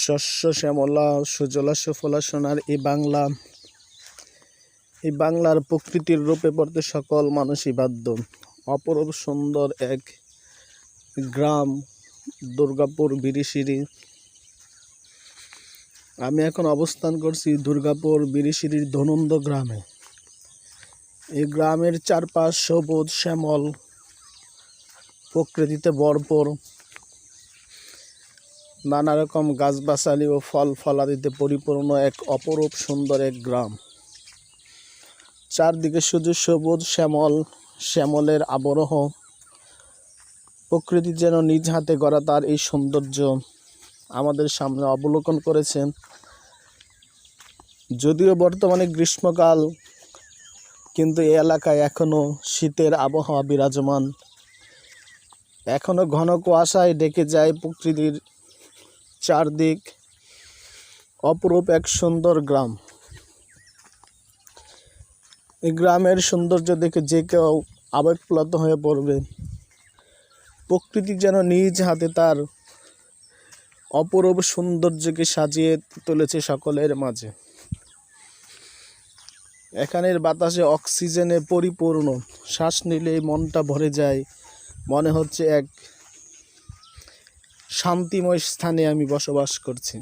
শস্য শ্যামলা সুজলা সুফলা সোনার এই বাংলার প্রকৃতির রূপে পড়তে সকল মানুষই বাধ্য। অপরূপ সুন্দর এক গ্রাম দুর্গাপুর বিরিশিরি। আমি এখন অবস্থান করছি দুর্গাপুর বিরিশিরির ধনন্দ গ্রামে। এই গ্রামের চারপাশ সবুজ শ্যামল প্রকৃতিতে ভরপুর, নানা রকম গাছগাছালি ও ফল ফলাদিতে পরিপূর্ণ এক অপরূপ সুন্দর এক গ্রাম। চারদিকে শুধু সবুজ শ্যামলের আবরণ। প্রকৃতি যেন নিজ হাতে গড়া তার এই সৌন্দর্য আমাদের সামনে অবলোকন করেছেন। যদিও বর্তমানে গ্রীষ্মকাল, কিন্তু এই এলাকায় এখনো শীতের আবহাওয়া বিরাজমান। এখনো ঘন কুয়াশায় ঢেকে যায় প্রকৃতির চারদিক। অপরূপ এক সুন্দর গ্রাম। এই গ্রামের সৌন্দর্য দেখে যে কেউ আবেগপ্লুত হয়ে পড়বে। প্রকৃতি যেন নিজ হাতে তার অপরূপ সৌন্দর্যকে সাজিয়ে তুলেছে সকলের মাঝে। এখানের বাতাসে অক্সিজেনে পরিপূর্ণ, শ্বাস নিলেই মনটা ভরে যায়। মনে হচ্ছে এক শান্তিময় স্থানে আমি বসবাস করছি।